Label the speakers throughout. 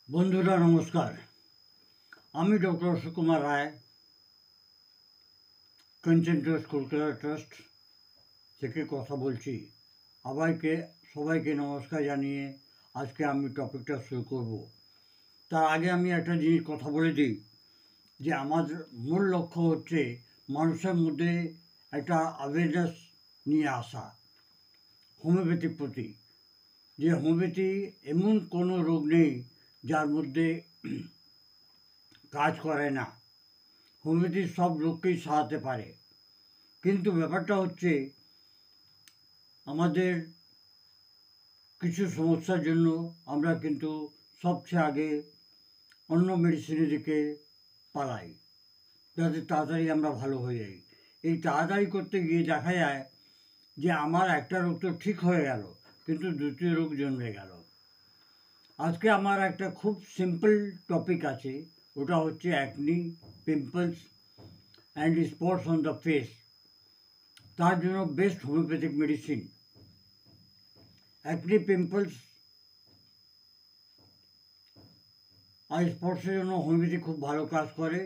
Speaker 1: বন্ধুরা নমস্কার। আমি doctor Sukumar Ray, concentrate Kolkata trust থেকে কথা বলছি। সবাইকে নমস্কার জানিয়ে আজকে আমি টপিকটা শুরু করব। তার আগে আমি একটা জিনিস কথা বলে দিই যে আমার মূল লক্ষ্য হচ্ছে মানুষের মধ্যে একটা অ্যাওয়ারনেস নিয়ে আসা হোমিওপ্যাথির প্রতি। যে হোমিওপ্যাথি এমন কোনো রোগ নেই যার মধ্যে কাজ করে না। হোমিওপ্যাথি সব রোগকেই সারাতে পারে, কিন্তু ব্যাপারটা হচ্ছে আমাদের কিছু সমস্যার জন্য আমরা কিন্তু সবচেয়ে আগে অন্য মেডিসিনের দিকে পালাই, যাতে তাড়াতাড়ি আমরা ভালো হয়ে যাই। এই তাড়াতাড়ি করতে গিয়ে দেখা যায় যে আমার একটা রোগ তো ঠিক হয়ে গেল, কিন্তু দ্বিতীয় রোগ জন্মে গেল। আজকে আমার একটা খুব সিম্পল টপিক আছে, ওটা হচ্ছে acne, pimples and spots on the face. তার জন্য best homeopathic medicine acne, pimples আর স্পটসের জন্য হোমিওপ্যাথি খুব ভালো কাজ করে।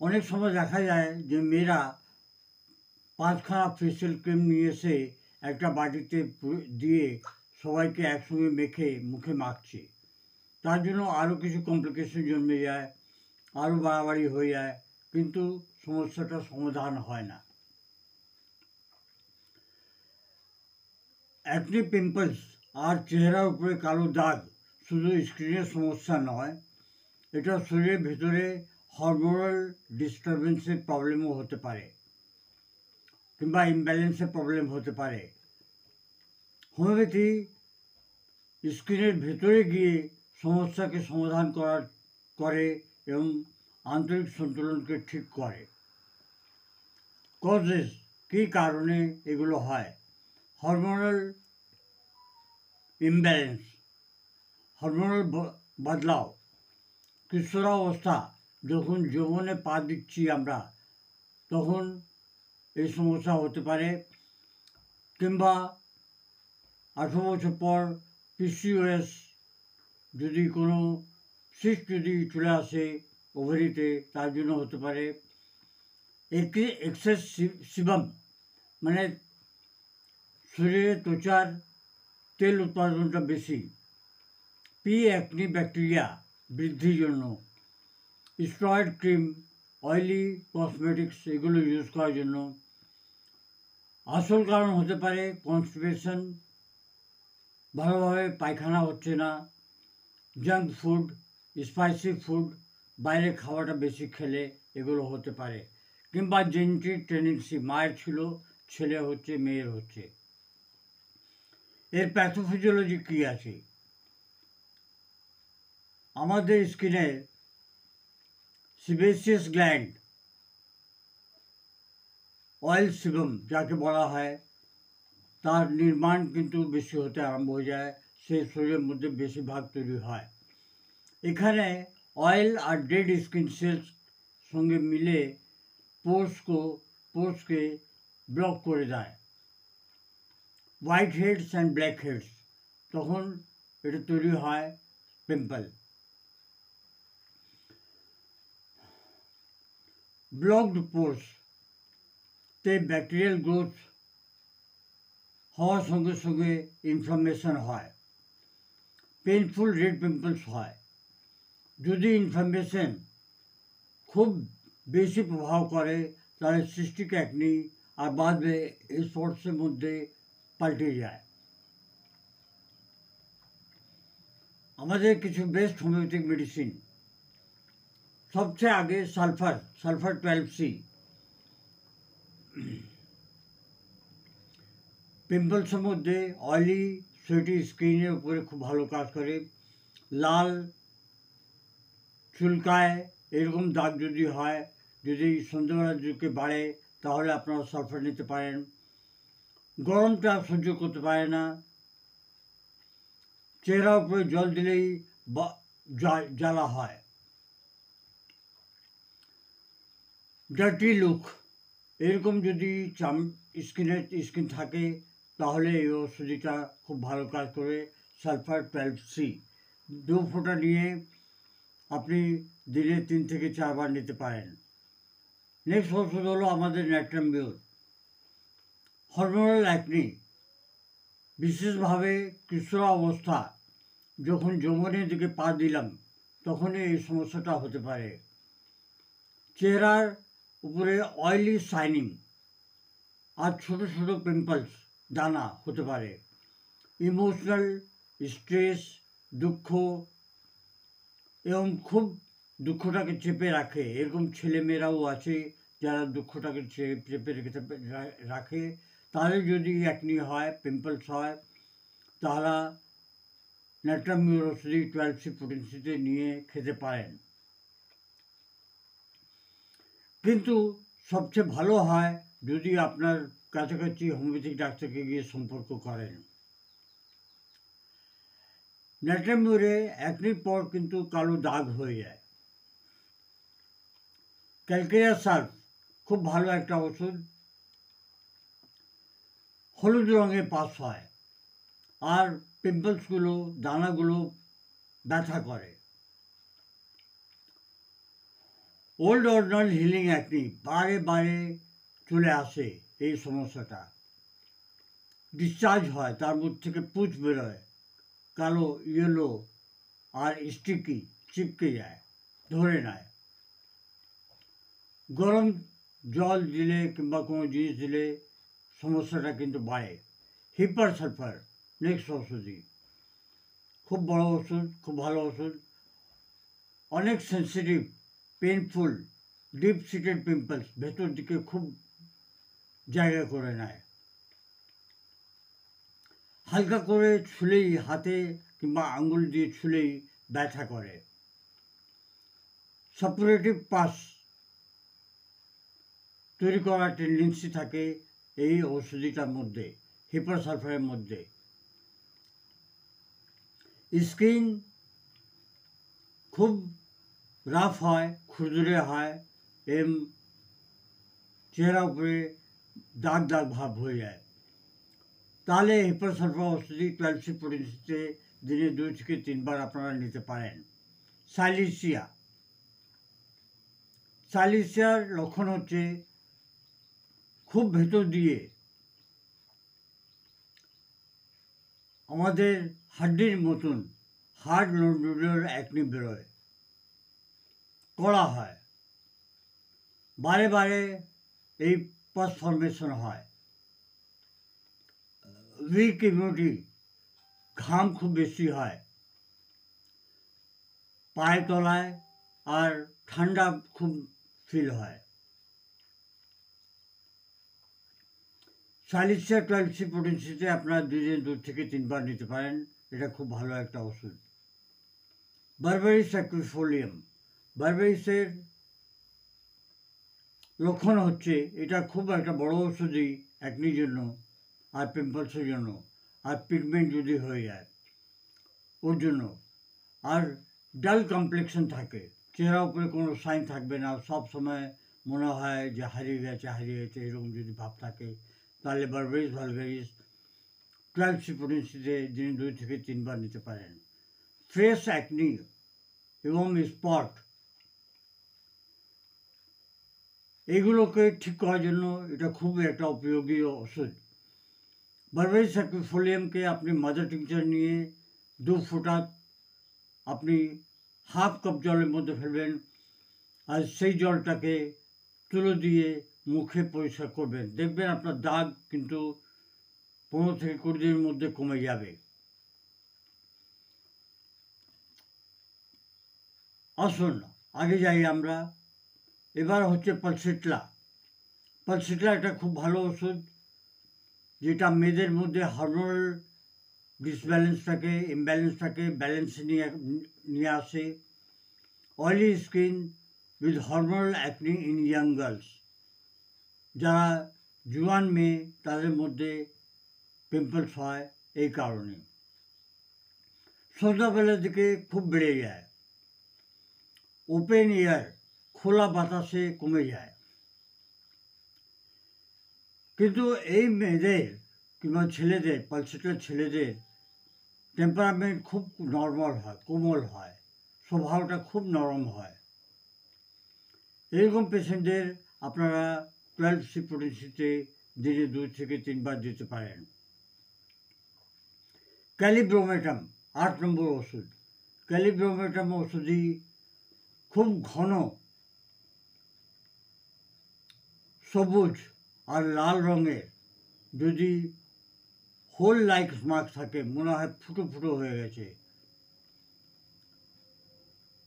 Speaker 1: অনেক সময় দেখা যায় যে মেয়েরা 5খানা ফেসিয়াল ক্রিম নিয়ে এসে একটা বাটিতে দিয়ে সবাইকে একসঙ্গে মেখে মুখে মাখছে। তার জন্য আরও কিছু কমপ্লিকেশন জন্মে যায়, আরও বাড়াবাড়ি হয়ে যায়, কিন্তু সমস্যাটার সমাধান হয় না। অ্যাকনি, পিম্পলস আর চেহারার উপরে কালো দাগ শুধু স্কিনের সমস্যা নয়, এটা শরীরের ভেতরে হরমোনাল ডিস্টারবেন্সের প্রবলেমও হতে পারে, কিংবা ইমব্যালেন্সের প্রবলেম হতে পারে। হোমিওপ্যাথি স্কিনের ভেতরে গিয়ে সমস্যাকে সমাধান করে এবং আন্তরিক সন্তুলনকে ঠিক করে। কজেস, কী কারণে এগুলো হয়? হরমোনাল ইমব্যালেন্স, হরমোনাল বদলাও। কিশোরাবস্থা, যখন যৌবনে পা দিচ্ছি আমরা, তখন এই সমস্যা হতে পারে। কিংবা 18 বছর পর পিসিওএস, যদি কোনো সিস্ট যদি চলে আসে ওভারিতে, তার জন্য হতে পারে। এক্সেস সিবাম, মানে শরীরে ত্বচার তেল উৎপাদনটা বেশি। পি অ্যাকনি ব্যাকটেরিয়া বৃদ্ধির জন্য। স্টেরয়েড ক্রিম, অয়েলি কসমেটিক্স এগুলো ইউজ করার জন্য। আসল কারণ হতে পারে কনস্টিপেশন, ভালোভাবে পায়খানা হচ্ছে না, জাঙ্ক ফুড, স্পাইসি ফুড, বাইরে খাওয়াটা বেশি খেলে এগুলো হতে পারে। কিংবা জেনেটিক টেন্ডেন্সি, মায়ের ছিল, ছেলে হচ্ছে, মেয়ের হচ্ছে। এর প্যাথোফিজিওলজি কী আছে? আমাদের স্কিনে সিবেসিয়াস গ্ল্যান্ড, অয়েল সিবম যাকে বলা হয়, তার নির্মাণ কিন্তু বেশি হতে আরম্ভ হয়ে যায়, সে শরীরের মধ্যে বেশিরভাগ তৈরি হয়। এখানে অয়েল আর ডেড স্কিন সেলস সঙ্গে মিলে পোর্সকে ব্লক করে দেয়, white heads and black heads, তখন এটা তৈরি হয় পিম্পল। ব্লকড পোর্স তে ব্যাকটেরিয়াল গ্রোথ হওয়ার সঙ্গে সঙ্গে ইনফ্লামেশন হয়, পেনফুল রেড পিম্পলস হয়। যদি ইনফ্লামেশন খুব বেশি প্রভাব করে, তাহলে সিস্টিক অ্যাকনি আর বাদে স্পটসের মধ্যে পাল্টে যায়। আমাদের কিছু বেস্ট হোমিওপ্যাথিক মেডিসিন, সবচেয়ে আগে সালফার 12C। পিম্পলসের মধ্যে অয়েলি সোয়েটি স্কিনের উপরে খুব ভালো কাজ করে। লাল চুলকায় এরকম দাগ যদি হয়, যদি সন্ধ্যেবেলার দিকে বাড়ে, তাহলে আপনারা সালফার নিতে পারেন। গরমটা সহ্য করতে পারে না, চেহারার উপরে জল দিলেই জ্বালা হয়। ডার্টি লুক, এরকম যদি স্কিন থাকে, তাহলে এই ওষুধটা খুব ভালো কাজ করে, সালফার 12C। 2 ফোঁটা নিয়ে আপনি দিনে 3 থেকে 4 বার নিতে পারেন। নেক্সট ওষুধ হলো আমাদের ন্যাট্রামিউর। হরমোনাল অ্যাকনি, বিশেষভাবে কিশোরা অবস্থা, যখন যৌবনের দিকে পা দিলাম তখনই এই সমস্যাটা হতে পারে। চেহারার উপরে অয়েলি শাইনিং আর ছোট ছোট পিম্পলস, দানা হতে পারে। ইমোশনাল স্ট্রেস, দুঃখ এবং খুব দুঃখটাকে চেপে রাখে, এরকম ছেলেমেয়েরাও আছে যারা দুঃখটাকে চেপে রাখে। তাদের যদি অ্যাকনি হয়, পিম্পলস হয়, তারা ন্যাট্রামিউর ওষুধি 12C পোটেন্সিতে নিয়ে খেতে পারেন। কিন্তু সবচেয়ে ভালো হয় যদি আপনার কাছাকাছি হোমিওপ্যাথিক ডাক্তারকে গিয়ে সম্পর্ক করেন। ন্যাট্রামিউরে অ্যাকনির পর কিন্তু কালো দাগ হয়ে যায়। ক্যালকেরিয়া সালফ খুব ভালো একটা ওষুধ, হলুদ রঙে পাস হয় আর পিম্পলসগুলো, দানাগুলো ব্যথা করে। ওল্ড অর্ডিনাল হিলিং অ্যাকনি, বারে বারে চলে আসে এই সমস্যাটা, ডিসচার্জ হয়, তার মধ্যে থেকে পুঁজ বেরোয়, কালো ইয়েলো আর স্টিকি, চিপকে যায়, ধরে নেয়। গরম জল দিলে কিংবা কোনো জিনিস দিলে সমস্যাটা কিন্তু বাড়ে। হিপার সালফার নেক্সট ওষুধই, খুব বড় ওষুধ, খুব ভালো ওষুধ, অনেক sensitive, painful, deep seated pimples ভেতর দিকে খুব জায়গা করে নেয়। হালকা করে ছুলেই, হাতে কিংবা আঙুল দিয়ে ছুলেই ব্যথা করে। সাপুরেটিভ পাস তৈরি করার টেন্ডেন্সি থাকে এই ওষুধিটার মধ্যে, হিপার সালফারের মধ্যে। স্কিন খুব রাফ হয়, খুরদুরে হয়, চেহারা উপরে দাগ দাগ ভাব হয়ে যায়। তাহলে হিপার সালফার ওষুধি 12C পোটেন্সিতে দিনে 2 থেকে 3 বার আপনারা নিতে পারেন। সাইলিসিয়া, সাইলিসিয়ার লক্ষণ হচ্ছে খুব ভেতর দিয়ে আমাদের হাড্ডির মতন হার্ড নোডুলার অ্যাকনি বেরোয়, কড়া হয়, বারে বারে এই পাস ফর্মেশন হয়। উইক ইমিউনিটি, ঘাম খুব বেশি হয় পায়ের তলায়, আর ঠান্ডা খুব ফিল হয়। সাইলিসিয়া 12C পোটেন্সিতে আপনারা দিনে 2 থেকে 3 বার নিতে পারেন, এটা খুব ভালো একটা ওষুধ। বারবেরিস অ্যাকুইফোলিয়াম, বারবেরিসের লক্ষণ হচ্ছে এটা খুব একটা বড় ওষুধই অ্যাকনির জন্য আর পিম্পলসের জন্য, আর পিগমেন্ট যদি হয়ে যায় ওর জন্য। আর ডাল কমপ্লেক্সন থাকে, চেহারা উপরে কোনো সাইন থাকবে না, সব সময় মনে হয় যে হারিয়ে গেছে, এরকম যদি ভাব থাকে, তাহলে বারবেরিস ভালগারিস 12C পোটেন্সিতে দিনে 2 থেকে 3 বার নিতে পারেন। ফ্রেশ অ্যাকনি এবং স্পট, এগুলোকে ঠিক করার জন্য এটা খুবই একটা উপযোগী ওষুধ। বারবেরিস অ্যাকুইফোলিয়ামকে আপনি মাদার টিংচার নিয়ে 2 ফোঁটা আপনি হাফ কাপ জলের মধ্যে ফেলবেন, আর সেই জলটাকে তুলো দিয়ে মুখে পরিষ্কার করবেন, দেখবেন আপনার দাগ কিন্তু 15 থেকে 20 দিনের মধ্যে কমে যাবে। আসুন আগে যাই আমরা। এবার হচ্ছে পালসিটলা। পালসিটলা একটা খুব ভালো ওষুধ, যেটা মেয়েদের মধ্যে হরমোনাল ডিসব্যালেন্সটাকে, ইমব্যালেন্সটাকে ব্যালেন্সে নিয়ে আসে। Oily skin with hormonal acne in young girls, যারা জুয়ান মেয়ে তাদের মধ্যে পিম্পলস হয় এই কারণে। সন্ধ্যাবেলার দিকে খুব বেড়ে যায়, ওপেন এয়ার, খোলা বাতাসে কমে যায়। কিন্তু এই মেয়েদের কিংবা ছেলেদের, পালসিটার ছেলেদের টেম্পারামেন্ট খুব নর্মাল হয়, কোমল হয়, স্বভাবটা খুব নরম হয়। এরকম পেশেন্টদের আপনারা 12C পোটেন্সিতে দিনে 2 থেকে 3 বার দিতে পারেন। ক্যালিব্রোমেটাম 8 নম্বর ওষুধ। ক্যালিব্রোমেটাম ওষুধই খুব ঘন সবুজ আর লাল রঙের, যদি হোল লাইক মার্ক থাকে, মনে হয় ফুটো ফুটো হয়ে গেছে।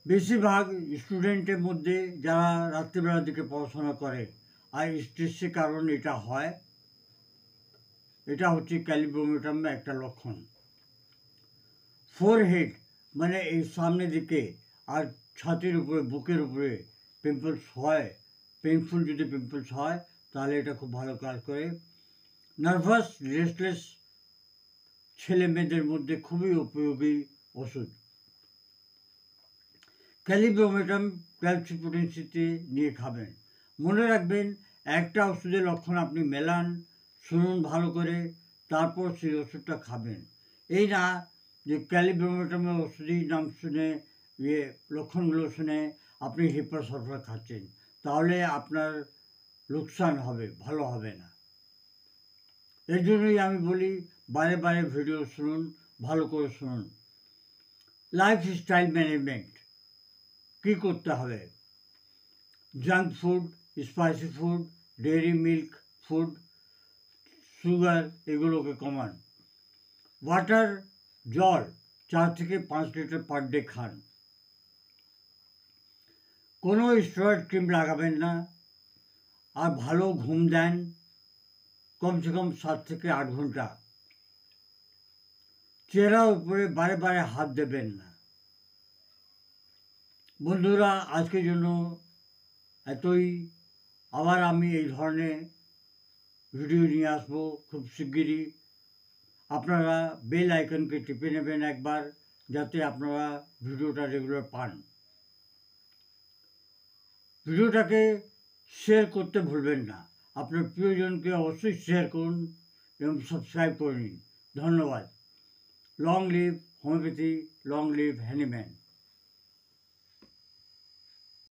Speaker 1: বেশিরভাগ স্টুডেন্টের মধ্যে যারা রাত্রিবেলার দিকে পড়াশোনা করে আর স্ট্রেসের কারণে এটা হয়, এটা হচ্ছে ক্যালিব্রোমেটামের একটা লক্ষণ। ফোরহেড মানে এই সামনের দিকে আর ছাতির উপরে, বুকের উপরে পিম্পলস হয়, পেইনফুল যদি পিম্পলস হয়, তাহলে এটা খুব ভালো কাজ করে। নার্ভাস রেস্টলেস ছেলে মেয়েদের মধ্যে খুবই উপযোগী ওষুধ। ক্যালিব্রোমেটাম 12C পোটেন্সিতে নিয়ে খাবেন। মনে রাখবেন, একটা ওষুধের লক্ষণ আপনি মেলান, শুনুন ভালো করে, তারপর সেই ওষুধটা খাবেন। এই না যে ক্যালিব্রোমেটামের ওষুধের নাম শুনে, লক্ষণগুলো শুনে আপনি হিপাসালফার খাচ্ছেন, তাহলে আপনার লোকসান হবে, ভালো হবে না। এর জন্যই আমি বলি, বারে বারে ভিডিও শুনুন, ভালো করে শুনুন। লাইফস্টাইল ম্যানেজমেন্ট কী করতে হবে? Junk food, spicy food, dairy milk food, sugar, এগুলোকে কমান। ওয়াটার, জল 4 থেকে 5 লিটার পার ডে খান। কোনো স্টেরয়েড ক্রিম লাগাবেন না। আর ভালো ঘুম দেন, কমসে কম 7 থেকে 8 ঘন্টা। চেহারার উপরে বারে বারে হাত দেবেন না। বন্ধুরা, আজকের জন্য এতই। আবার আমি এই ধরনের ভিডিও নিয়ে আসবো খুব শিগগিরই। আপনারা বেল আইকনকে টিপে নেবেন একবার, যাতে আপনারা ভিডিওটা রেগুলার পান। ভিডিওটাকে শেয়ার করতে ভুলবেন না। আপনার প্রিয়জনকে অবশ্যই শেয়ার করুন এবং সাবস্ক্রাইব করে নিন। ধন্যবাদ। Long live homeopathy, long live Hahnemann.